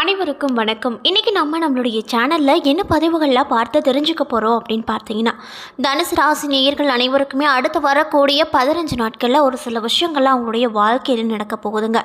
அனைவருக்கும் வணக்கம். இன்றைக்கி நம்மளுடைய சேனலில் என்ன பதிவுகள்லாம் பார்த்து தெரிஞ்சுக்க போகிறோம் அப்படின்னு பார்த்தீங்கன்னா, தனுசு ராசி நேயர்கள் அனைவருக்குமே அடுத்து வரக்கூடிய 15 நாட்களில் ஒரு சில விஷயங்கள்லாம் அவங்களுடைய வாழ்க்கையில் நடக்க போகுதுங்க.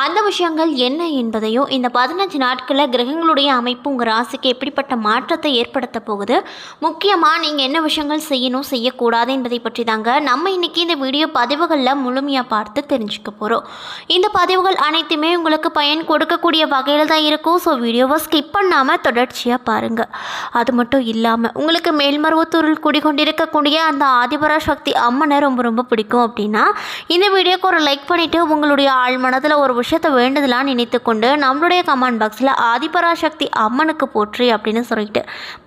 அந்த விஷயங்கள் என்ன என்பதையும், இந்த 15 நாட்களில் கிரகங்களுடைய அமைப்பு உங்கள் ராசிக்கு எப்படிப்பட்ட மாற்றத்தை ஏற்படுத்த போகுது, முக்கியமாக நீங்கள் என்ன விஷயங்கள் செய்யணும் செய்யக்கூடாது என்பதை பற்றி தாங்க நம்ம இன்றைக்கி இந்த வீடியோ பதிவுகளில் முழுமையாக பார்த்து தெரிஞ்சுக்க போகிறோம். இந்த பதிவுகள் அனைத்துமே உங்களுக்கு பயன் கொடுக்கக்கூடிய வகையில் தான் இருக்கும். ஸோ வீடியோவை ஸ்கிப் பண்ணாமல் தொடர்ச்சியாக பாருங்கள். அது மட்டும் இல்லாமல் உங்களுக்கு மேல்மருவத்தூரில் குடிக்கொண்டிருக்கக்கூடிய அந்த ஆதிபராசக்தி அம்மனை ரொம்ப ரொம்ப பிடிக்கும் அப்படின்னா இந்த வீடியோக்கு ஒரு லைக் பண்ணிவிட்டு உங்களுடைய ஆழ் மனதில் ஒரு விஷயத்தை வேண்டுதலாக நினைத்து கொண்டு நம்மளுடைய கமெண்ட் பாக்ஸில் ஆதிபராசக்தி அம்மனுக்கு போற்றி அப்படின்னு சொல்லிட்டு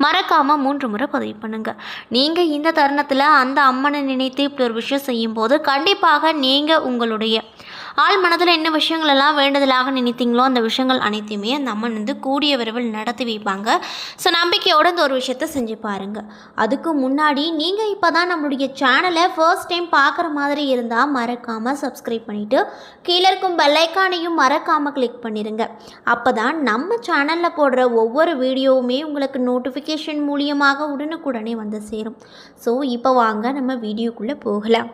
மறக்காமல் 3 முறை பதிவு பண்ணுங்கள். நீங்கள் இந்த தருணத்தில் அந்த அம்மனை நினைத்து இப்படி ஒரு விஷயம் செய்யும்போது கண்டிப்பாக நீங்கள் உங்களுடைய ஆள் மனதில் என்ன விஷயங்கள் எல்லாம் வேண்டுதலாக நினைத்தீங்களோ அந்த விஷயங்கள் அனைத்தையுமே அந்த அம்மன் கூடிய விரைவில் நடத்தி வைப்பாங்க. ஸோ நம்பிக்கையோடு இந்த ஒரு விஷயத்தை செஞ்சு பாருங்கள். அதுக்கு முன்னாடி நீங்கள் இப்போ தான் நம்மளுடைய சேனலை ஃபர்ஸ்ட் டைம் பார்க்குற மாதிரி இருந்தால் மறக்காமல் சப்ஸ்கிரைப் பண்ணிவிட்டு கீழே இருக்கும் பெல்லைக்கானையும் மறக்காமல் கிளிக் பண்ணிடுங்க. அப்போ தான் நம்ம சேனலில் போடுற ஒவ்வொரு வீடியோவுமே உங்களுக்கு நோட்டிஃபிகேஷன் மூலியமாக உடனுக்குடனே வந்து சேரும். ஸோ இப்போ வாங்க நம்ம வீடியோக்குள்ளே போகலாம்.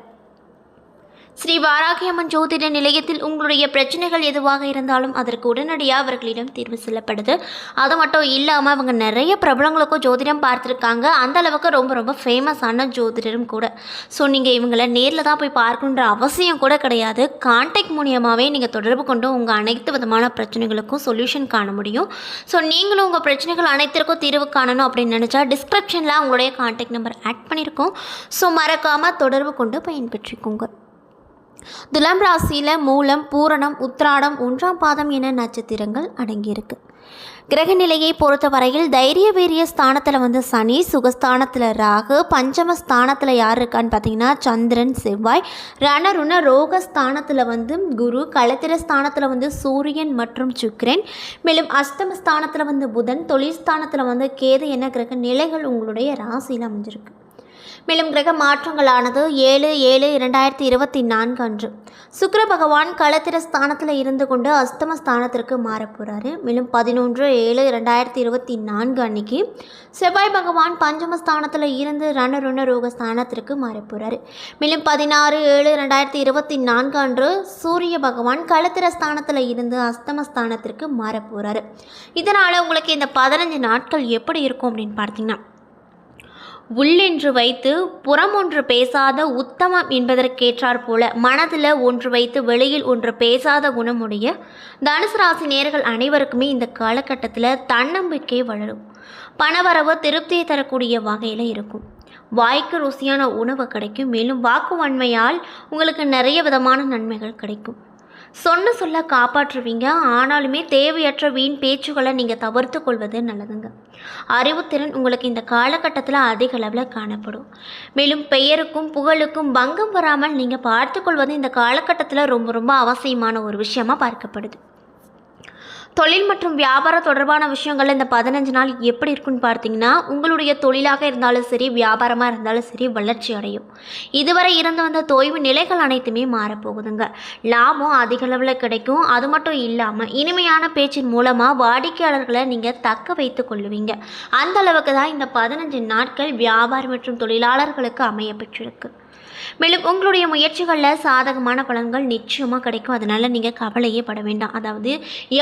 ஸ்ரீ வாராகி அம்மன் ஜோதிட நிலையத்தில் உங்களுடைய பிரச்சனைகள் எதுவாக இருந்தாலும் அதற்கு உடனடியாக அவர்களிடம் தீர்வு சொல்லப்படுது. அது மட்டும் இல்லாமல் அவங்க நிறைய பிரபலங்களுக்கும் ஜோதிடம் பார்த்துருக்காங்க. அந்த அளவுக்கு ரொம்ப ரொம்ப ஃபேமஸான ஜோதிடரும் கூட. ஸோ நீங்கள் இவங்களை நேரில் தான் போய் பார்க்கணுன்ற அவசியம் கூட கிடையாது. கான்டாக்ட் மூலியமாகவே நீங்கள் தொடர்பு கொண்டு உங்கள் அனைத்து விதமான பிரச்சனைகளுக்கும் சொல்யூஷன் காண முடியும். ஸோ நீங்களும் உங்கள் பிரச்சனைகள் அனைத்திற்கும் தீர்வு காணணும் அப்படின்னு நினச்சா டிஸ்கிரிப்ஷனில் உங்களுடைய கான்டாக்ட் நம்பர் ஆட் பண்ணியிருக்கோம். ஸோ மறக்காமல் தொடர்பு கொண்டு பயன்பெற்றிக்கோங்க. துலாம் ராசியில் மூலம், பூரணம், உத்திராடம், 1ஆம் பாதம் என நட்சத்திரங்கள் அடங்கியிருக்கு. கிரக நிலையை பொறுத்த வரையில் தைரிய வீரிய ஸ்தானத்தில் சனி, சுகஸ்தானத்தில் ராகு, பஞ்சம ஸ்தானத்தில் யார் இருக்கான்னு பார்த்தீங்கன்னா சந்திரன், செவ்வாய், ரணருண ரோகஸ்தானத்தில் குரு, களத்திர ஸ்தானத்தில் சூரியன் மற்றும் சுக்கிரன், மேலும் அஷ்டம ஸ்தானத்தில் புதன், தொழில் ஸ்தானத்தில் கேது என கிரக நிலைகள் உங்களுடைய ராசியில் அமைஞ்சிருக்கு. மேலும் கிரக மாற்றங்களானது 7/7/2024 அன்று சுக்கிர பகவான் களத்திர ஸ்தானத்தில் இருந்து கொண்டு அஸ்தம ஸ்தானத்திற்கு மாறப்போகிறாரு. மேலும் 11/7/2024 அன்னைக்கு செவ்வாய் பகவான் பஞ்சம ஸ்தானத்தில் இருந்து ரணருண ரோக ஸ்தானத்திற்கு மாறப்போகிறாரு. மேலும் 16/7/2024 அன்று சூரிய பகவான் களத்திர ஸ்தானத்தில் இருந்து அஸ்தம ஸ்தானத்திற்கு மாறப்போகிறாரு. இதனால் உங்களுக்கு இந்த 15 நாட்கள் எப்படி இருக்கும் அப்படின்னு பார்த்தீங்கன்னா, உள்ளென்று வைத்து புறம் ஒன்று பேசாத உத்தமம் என்பதற்கேற்றார் போல மனதில் ஒன்று வைத்து வெளியில் ஒன்று பேசாத குணமுடைய தனுசு ராசி நேயர்கள் அனைவருக்குமே இந்த காலகட்டத்தில் தன்னம்பிக்கை வளரும். பணவரவு திருப்தியை தரக்கூடிய வகையில் இருக்கும். வாய்க்கு ருசியான உணவு கிடைக்கும். மேலும் வாக்குவன்மையால் உங்களுக்கு நிறைய விதமான நன்மைகள் கிடைக்கும். சொல்ல காப்பாற்றுவீங்க. ஆனாலுமே தேவையற்ற வீண் பேச்சுகளை நீங்கள் தவிர்த்து கொள்வது நல்லதுங்க. அறிவுத்திறன் உங்களுக்கு இந்த காலகட்டத்தில் அதிக அளவில் காணப்படும். மேலும் பெயருக்கும் புகழுக்கும் பங்கம் வராமல் நீங்கள் பார்த்து கொள்வது இந்த காலகட்டத்தில் ரொம்ப ரொம்ப அவசியமான ஒரு விஷயமாக பார்க்கப்படுது. தொழில் மற்றும் வியாபாரம் தொடர்பான விஷயங்கள் இந்த 15 நாள் எப்படி இருக்குன்னு பார்த்தீங்கன்னா, உங்களுடைய தொழிலாக இருந்தாலும் சரி, வியாபாரமாக இருந்தாலும் சரி வளர்ச்சி அடையும். இதுவரை இருந்து வந்த தொய்வு நிலைகள் அனைத்துமே மாறப்போகுதுங்க. லாபம் அதிக அளவில் கிடைக்கும். அது மட்டும் இல்லாமல் இனிமையான பேச்சின் மூலமாக வாடிக்கையாளர்களை நீங்கள் தக்க வைத்து கொள்ளுவீங்க. அந்த அளவுக்கு தான் இந்த 15 நாட்கள் வியாபாரம் மற்றும் தொழிலாளர்களுக்கு அமைய பெற்றிருக்கு. மேலும் உங்களுடைய முயற்சிகளில் சாதகமான பலன்கள் நிச்சயமாக கிடைக்கும். அதனால் நீங்கள் கவலையே பட வேண்டாம். அதாவது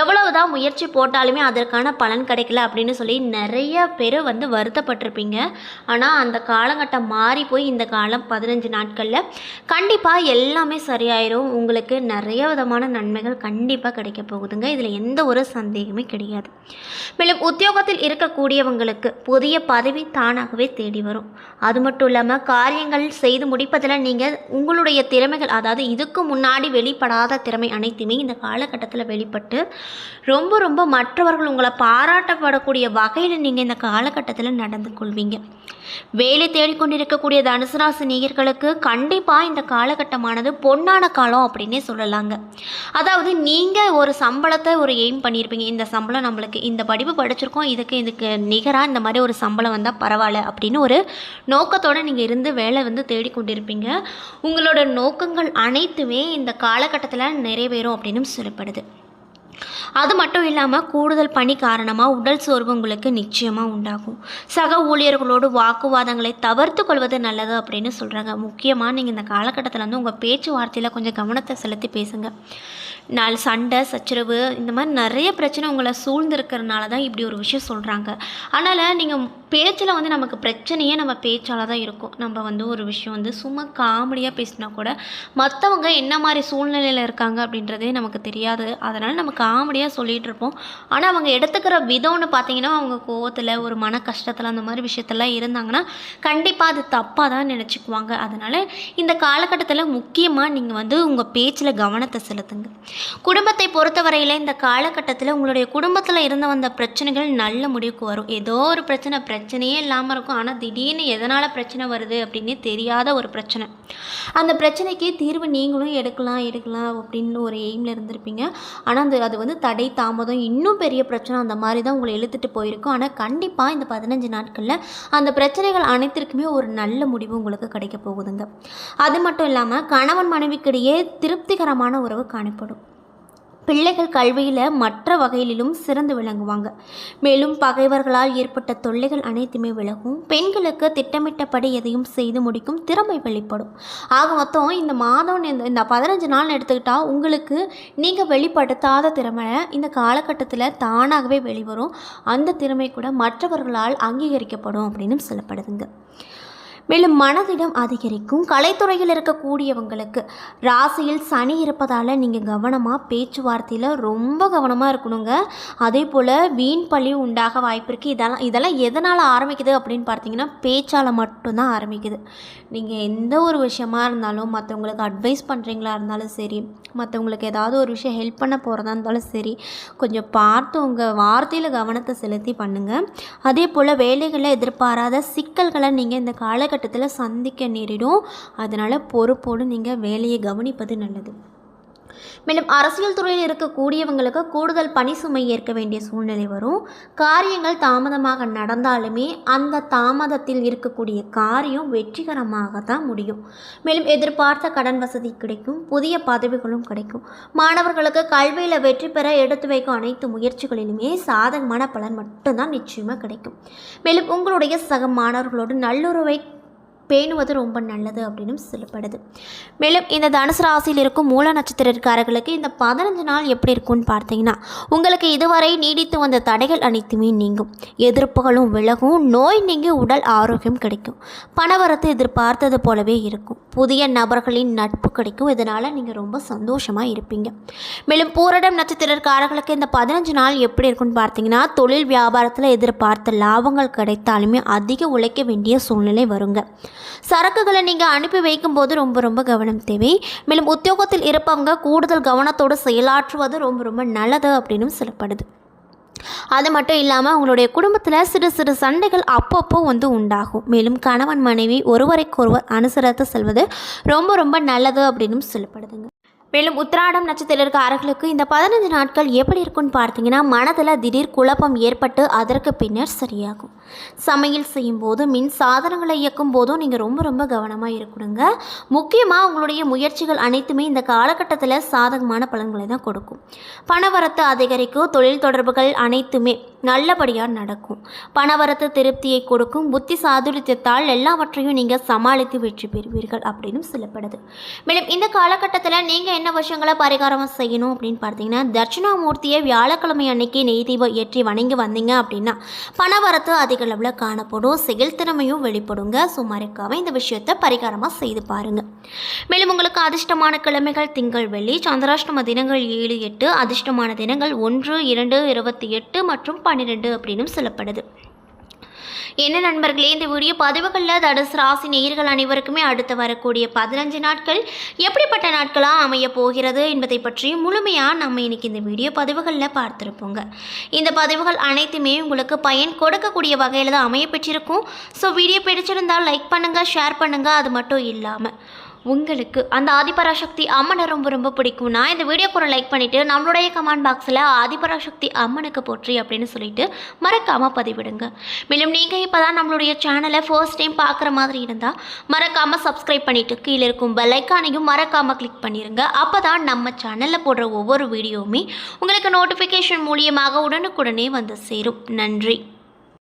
எவ்வளவு தான் முயற்சி போட்டாலுமே அதற்கான பலன் கிடைக்கல அப்படின்னு சொல்லி நிறைய பேர் வருத்தப்பட்டிருப்பீங்க. ஆனால் அந்த காலகட்டம் மாறி போய் இந்த காலம் 15 நாட்களில் கண்டிப்பாக எல்லாமே சரியாயிரும். உங்களுக்கு நிறைய விதமான நன்மைகள் கண்டிப்பாக கிடைக்க போகுதுங்க. இதில் எந்த ஒரு சந்தேகமே கிடையாது. மேலும் உத்தியோகத்தில் இருக்கக்கூடியவங்களுக்கு புதிய பதவி தானாகவே தேடி வரும். அது மட்டும் இல்லாமல் காரியங்கள் செய்து முடிப்பதில் நீங்கள் உங்களுடைய திறமைகள், அதாவது இதுக்கு முன்னாடி வெளிப்படாத திறமை அனைத்துமே இந்த காலகட்டத்தில் வெளிப்பட்டு ரொம்ப ரொம்ப மற்றவர்கள் உங்களை பாராட்டப்படக்கூடிய வகையில் நீங்கள் இந்த காலகட்டத்தில் நடந்து கொள்வீங்க. வேலை தேடிக்கொண்டிருக்கக்கூடிய தனுசு ராசி நேயர்களுக்கு கண்டிப்பாக இந்த காலகட்டமானது பொன்னான காலம் அப்படின்னே சொல்லலாங்க. அதாவது நீங்கள் ஒரு சம்பளத்தை ஒரு எய்ம் பண்ணியிருப்பீங்க. இந்த சம்பளம் நம்மளுக்கு இந்த படிப்பு படிச்சிருக்கோம், இதுக்கு நிகராக இந்த மாதிரி ஒரு சம்பளம் வந்தால் பரவாயில்ல அப்படின்னு ஒரு நோக்கத்தோடு நீங்கள் இருந்து வேலை தேடிக்கொண்டிருப்பீங்க. உங்களோட நோக்கங்கள் அனைத்துமே இந்த காலகட்டத்தில் நிறைவேறும் அப்படின்னு சொல்லப்படுது. அது மட்டும் இல்லாமல் கூடுதல் பணி காரணமாக உடல் சோர்வு உங்களுக்கு நிச்சயமாக உண்டாகும். சக ஊழியர்களோடு வாக்குவாதங்களை தவிர்த்து கொள்வது நல்லது அப்படின்னு சொல்கிறாங்க. முக்கியமாக நீங்கள் இந்த காலகட்டத்தில் வந்து உங்கள் பேச்சுவார்த்தையில் கொஞ்சம் கவனத்தை செலுத்தி பேசுங்க. சண்டை சச்சரவு இந்த மாதிரி நிறைய பிரச்சனை உங்களை சூழ்ந்திருக்கிறதுனால தான் இப்படி ஒரு விஷயம் சொல்கிறாங்க. அதனால் நீங்கள் பேச்சில் வந்து நமக்கு பிரச்சனையே நம்ம பேச்சால் தான் இருக்கும். நம்ம வந்து ஒரு விஷயம் வந்து சும்மா காமெடியாக பேசினா கூட மற்றவங்க என்ன மாதிரி சூழ்நிலையில் இருக்காங்க அப்படின்றதே நமக்கு தெரியாது. அதனால் நம்ம காமெடியாக சொல்லிகிட்டு இருப்போம். ஆனால் அவங்க எடுத்துக்கிற விதம்னு பார்த்தீங்கன்னா அவங்க கோவத்தில் ஒரு மன கஷ்டத்தில் அந்த மாதிரி விஷயத்தெல்லாம் இருந்தாங்கன்னா கண்டிப்பாக அது தப்பாக தான் நினச்சிக்குவாங்க. அதனால் இந்த காலகட்டத்தில் முக்கியமாக நீங்கள் வந்து உங்கள் பேச்சில் கவனத்தை செலுத்துங்க. குடும்பத்தை பொறுத்தவரையில் இந்த காலகட்டத்தில் உங்களுடைய குடும்பத்தில் இருந்து வந்த பிரச்சனைகள் நல்ல முடிவுக்கு வரும். ஏதோ ஒரு பிரச்சனையே இல்லாமல் இருக்கும். ஆனால் திடீர்னு எதனால் பிரச்சனை வருது அப்படின்னே தெரியாத ஒரு பிரச்சனை. அந்த பிரச்சனைக்கு தீர்வு நீங்களும் எடுக்கலாம் அப்படின்னு ஒரு எய்மில் இருந்திருப்பீங்க. ஆனால் அது வந்து தடை தாமதம் இன்னும் பெரிய பிரச்சனை அந்த மாதிரி தான் உங்களை இழுத்துட்டு போயிருக்கும். ஆனால் கண்டிப்பாக இந்த 15 நாட்களில் அந்த பிரச்சனைகள் அனைத்திற்குமே ஒரு நல்ல முடிவு உங்களுக்கு கிடைக்க போகுதுங்க. அது மட்டும் இல்லாமல் கணவன் மனைவிக்கிடையே திருப்திகரமான உறவு காணப்படும். பிள்ளைகள் கல்வியில் மற்ற வகையிலும் சிறந்து விளங்குவாங்க. மேலும் பகைவர்களால் ஏற்பட்ட தொல்லைகள் அனைத்துமே விலகும். பெண்களுக்கு திட்டமிட்டபடி எதையும் செய்து முடிக்கும் திறமை வெளிப்படும். ஆக மொத்தம் இந்த மாதம் இந்த 15 நாள் எடுத்துக்கிட்டால் உங்களுக்கு நீங்கள் வெளிப்படுத்தாத திறமை இந்த காலகட்டத்தில் தானாகவே வெளிவரும். அந்த திறமை கூட மற்றவர்களால் அங்கீகரிக்கப்படும் அப்படின்னு சொல்லப்படுதுங்க. மேலும் மனதிடம் அதிகரிக்கும். கலைத்துறையில் இருக்கக்கூடியவங்களுக்கு ராசியில் சனி இருப்பதால் நீங்கள் கவனமாக பேச்சுவார்த்தையில் ரொம்ப கவனமாக இருக்கணுங்க. அதே போல் வீண் பழி உண்டாக வாய்ப்பு இருக்குது. இதெல்லாம் எதனால் ஆரம்பிக்குது அப்படின்னு பார்த்தீங்கன்னா பேச்சால் மட்டும்தான் ஆரம்பிக்குது. நீங்கள் எந்த ஒரு விஷயமா இருந்தாலும் மற்றவங்களுக்கு அட்வைஸ் பண்ணுறீங்களா இருந்தாலும் சரி, மற்றவங்களுக்கு ஏதாவது ஒரு விஷயம் ஹெல்ப் பண்ண போகிறதா இருந்தாலும் சரி, கொஞ்சம் பார்த்து உங்கள் வார்த்தையில் கவனத்தை செலுத்தி பண்ணுங்கள். அதே போல் வேலைகளில் எதிர்பாராத சிக்கல்களை நீங்கள் இந்த காலகட்டத்தில் சந்திக்க நேரிடும். அதனால் பொறுப்போடு நீங்கள் வேலையை கவனிப்பது நல்லது. மேலும் அரசியல் துறையில் இருக்கக்கூடியவங்களுக்கு கூடுதல் பணி சுமை ஏற்க வேண்டிய சூழ்நிலை வரும். காரியங்கள் தாமதமாக நடந்தாலுமே அந்த தாமதத்தில் இருக்கக்கூடிய காரியம் வெற்றிகரமாக தான் முடியும். மேலும் எதிர்பார்த்த கடன் வசதி கிடைக்கும். புதிய பதவிகளும் கிடைக்கும். மாணவர்களுக்கு கல்வியில் வெற்றி பெற எடுத்து வைக்கும் அனைத்து முயற்சிகளிலுமே சாதகமான பலன் மட்டும்தான் நிச்சயமாக கிடைக்கும். மேலும் உங்களுடைய சக மாணவர்களோடு நல்லுறவை பேணுவது ரொம்ப நல்லது அப்படின்னு சொல்லப்படுது. மேலும் இந்த தனுசு ராசியில் இருக்கும் மூல நட்சத்திரக்காரர்களுக்கு இந்த 15 நாள் எப்படி இருக்கும்னு பார்த்தீங்கன்னா உங்களுக்கு இதுவரை நீடித்து வந்த தடைகள் அனைத்துமே நீங்கும். எதிர்ப்புகளும் விலகும். நோய் நீங்கி உடல் ஆரோக்கியம் கிடைக்கும். பணவரத்து எதிர்பார்த்தது போலவே இருக்கும். புதிய நபர்களின் நட்பு கிடைக்கும். இதனால் நீங்கள் ரொம்ப சந்தோஷமாக இருப்பீங்க. மேலும் பூரடம் நட்சத்திரக்காரர்களுக்கு இந்த 15 நாள் எப்படி இருக்குன்னு பார்த்தீங்கன்னா தொழில் வியாபாரத்தில் எதிர்பார்த்த லாபங்கள் கிடைத்தாலுமே அதிக உழைக்க வேண்டிய சூழ்நிலை வருங்க. சரக்குகளை நீங்கள் அனுப்பி வைக்கும்போது ரொம்ப கவனம் தேவை. மேலும் உத்தியோகத்தில் இருப்பவங்க கூடுதல் கவனத்தோடு செயலாற்றுவது ரொம்ப நல்லது அப்படின்னு சொல்லப்படுது. அது மட்டும் இல்லாமல் உங்களுடைய குடும்பத்தில் சிறு சண்டைகள் அப்பப்போ உண்டாகும். மேலும் கணவன் மனைவி ஒருவரைக்கொருவர் அனுசரித்து செல்வது ரொம்ப நல்லது அப்படின்னு சொல்லப்படுதுங்க. மேலும் உத்திராடம் நட்சத்திரக்காரர்களுக்கு இந்த 15 நாட்கள் எப்படி இருக்குன்னு பார்த்தீங்கன்னா மனதில் திடீர் குழப்பம் ஏற்பட்டு அதற்கு பின்னர் சரியாகும். சமையல் செய்யும் போது மின் சாதனங்களை இயக்கும் போதும் நீங்கள் ரொம்ப கவனமாக இருக்கணுங்க. முக்கியமாக உங்களுடைய முயற்சிகள் அனைத்துமே இந்த காலகட்டத்தில் சாதகமான பலன்களை தான் கொடுக்கும். பணவரத்து அதிகரிக்கும். தொழில் தொடர்புகள் அனைத்துமே நல்லபடியாக நடக்கும். பணவரத்து திருப்தியை கொடுக்கும். புத்தி சாதுரியத்தால் எல்லாவற்றையும் நீங்கள் சமாளித்து வெற்றி பெறுவீர்கள் அப்படின்னு சொல்லப்படுது. மேலும் இந்த காலகட்டத்தில் நீங்கள் என்ன விஷயங்களை பரிகாரம் செய்யணும் அப்படின்னு பார்த்தீங்கன்னா தட்சிணாமூர்த்தியை வியாழக்கிழமை அன்னைக்கு நெய் தீபம் ஏற்றி வணங்கி வந்தீங்க அப்படின்னா பணவரத்து அதிக அளவில் காணப்படும். செயல்திறமையும் வெளிப்படுங்க. மறக்காம இந்த விஷயத்தை பரிகாரமாக செய்து பாருங்க. மேலும் உங்களுக்கு அதிர்ஷ்டமான கிழமைகள் திங்கள் வெள்ளி. சந்திராஷ்டம தினங்கள் 7, 8. அதிர்ஷ்டமான தினங்கள் 1, 2, 28 மற்றும் 12 அப்படின்னு சொல்லப்படுது. என்ன நண்பர்களே, இந்த வீடியோ பதிவுகளில் தனுசு ராசி நேயர்கள் அனைவருக்குமே அடுத்து வரக்கூடிய 15 நாட்கள் எப்படிப்பட்ட நாட்களாக அமைய போகிறது என்பதை பற்றி முழுமையாக நம்ம இன்னைக்கு இந்த வீடியோ பதிவுகளில் பார்த்துருப்போங்க. இந்த பதிவுகள் அனைத்துமே உங்களுக்கு பயன் கொடுக்கக்கூடிய வகையில் தான் அமைய பெற்றிருக்கும். ஸோ வீடியோ பிடிச்சிருந்தால் லைக் பண்ணுங்கள், ஷேர் பண்ணுங்கள். அது மட்டும் இல்லாமல் உங்களுக்கு அந்த ஆதிபராசக்தி அம்மனை ரொம்ப ரொம்ப பிடிக்கும்னா இந்த வீடியோக்கு ஒரு லைக் பண்ணிவிட்டு நம்மளுடைய கமெண்ட் பாக்ஸில் ஆதிபராசக்தி அம்மனுக்கு போற்றி அப்படின்னு சொல்லிட்டு மறக்காமல் பதிவிடுங்க. மேலும் நீங்கள் இப்போ தான் நம்மளுடைய சேனலை ஃபர்ஸ்ட் டைம் பார்க்குற மாதிரி இருந்தால் மறக்காமல் சப்ஸ்கிரைப் பண்ணிவிட்டு கீழே இருக்கும் பெல் ஐக்கானையும் மறக்காமல் கிளிக் பண்ணிடுங்க. அப்போ தான் நம்ம சேனலில் போடுற ஒவ்வொரு வீடியோவுமே உங்களுக்கு நோட்டிஃபிகேஷன் மூலியமாக உடனுக்குடனே வந்து சேரும். நன்றி.